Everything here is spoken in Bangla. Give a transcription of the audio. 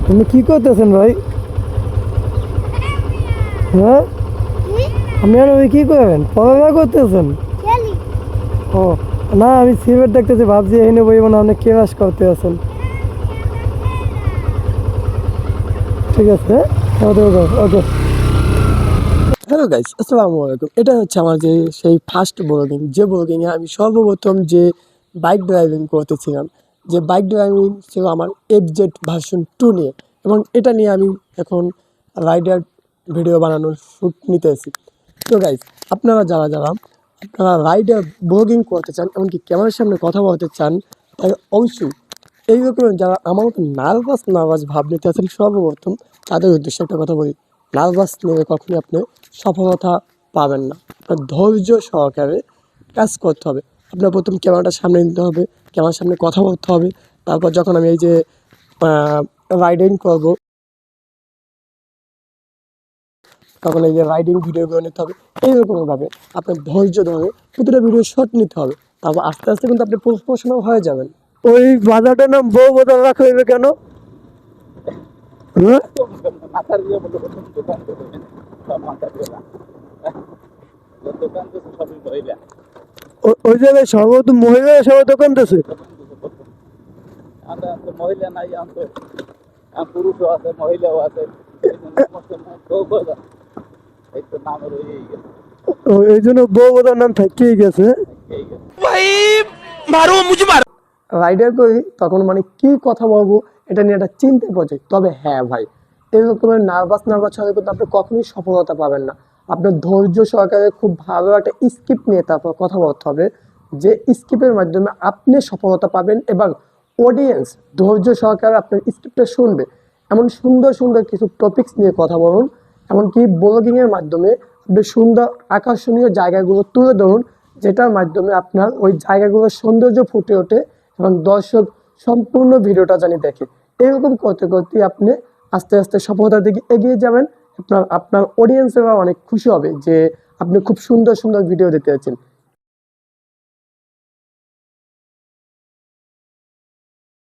আপনি কি করতেছেন ভাই? হ্যাঁ, আপনি আর ওই কি করেন? পড়ালেখা করতেছেন? ও না, আমি সিমেন্ট দেখতেছি, ভাবছি এখানে বইব না, আপনি কেরাস করতে আছেন। ঠিক আছে, ওকে ওকে। হ্যালো গাইস, আসসালামু আলাইকুম। এটা হচ্ছে আমার যে সেই ফার্স্ট ব্লগিং, যে ব্লগিংয়ে আমি সর্বপ্রথম যে বাইক ড্রাইভিং করতেছিলাম, যে বাইক ড্রাইভিং ছিল আমার এফজেড ভার্সন 2 নিয়ে, এবং এটা নিয়ে আমি এখন রাইডার ভিডিও বানানোর শ্যুট নিতেছি। তো গাইস, আপনারা যারা যারা আপনারা রাইডার ব্লগিং করতে চান, এমনকি ক্যামেরার সামনে কথা বলতে চান, তাই অবশ্যই এই রকমের যারা আমার মতো নার্ভাস ভাব নিতে আছেন, সর্বপ্রথম তাদের উদ্দেশ্যে একটা কথা বলি: নার্ভাস নিয়ে কখনই আপনি সফলতা পাবেন না। আপনার ধৈর্য সহকারে কাজ করতে হবে। আপনার প্রথম ক্যামেরাটা সামনে নিতে হবে, ক্যামেরার সামনে কথা বলতে হবে। তারপর যখন আমি এই যে রাইডিং করব, তখন এই যে রাইডিং ভিডিওগুলো নিতে হবে। এইরকমভাবে আপনার ধৈর্য ধরে প্রতিটা ভিডিও শট নিতে হবে। তারপর আস্তে আস্তে কিন্তু আপনি প্রফেশনাল হয়ে যাবেন। ওই বাজারটার নাম বউ বোতল রাখা হইবে কেন? হ্যাঁ? মাথার দিয়ে বলে দোকান মাথার দিয়ে দোকান তো সবই মহিলা ওই জায়গায় সর্বত মহিলা সবাই দোকান দিয়েছে। আমরা মহিলা নাই, পুরুষও আছে, মহিলাও আছে। এই তো নামের হয়েই গেছে। এই জন্য বউ বোতার নাম থাকিয়ে গেছে। রাইডার করি তখন মানে কি কথা বলবো এটা নিয়ে একটা চিন্তা পড়ছে। তবে হ্যাঁ ভাই, এরকম নার্ভাস হলে কিন্তু আপনি কখনোই সফলতা পাবেন না। আপনার ধৈর্য সহকারে খুব ভালো একটা স্ক্রিপ্ট নিয়ে তারপর কথা বলতে হবে, যে স্ক্রিপ্টের মাধ্যমে আপনি সফলতা পাবেন এবং অডিয়েন্স ধৈর্য সহকারে আপনার স্ক্রিপ্টটা শুনবে। এমন সুন্দর সুন্দর কিছু টপিকস নিয়ে কথা বলুন, এমনকি ব্লগিং এর মাধ্যমে আপনি সুন্দর আকর্ষণীয় জায়গাগুলো তুলে ধরুন, যেটার মাধ্যমে আপনার ওই জায়গাগুলোর সৌন্দর্য ফুটে ওঠে এবং দর্শক সম্পূর্ণ ভিডিওটা জানি দেখে। এরকম করতে করতে আপনি আস্তে আস্তে সফলতার দিকে এগিয়ে যাবেন। আপনার অডিয়েন্সেরা অনেক খুশি হবে যে আপনি খুব সুন্দর সুন্দর ভিডিও দিতে যাচ্ছেন।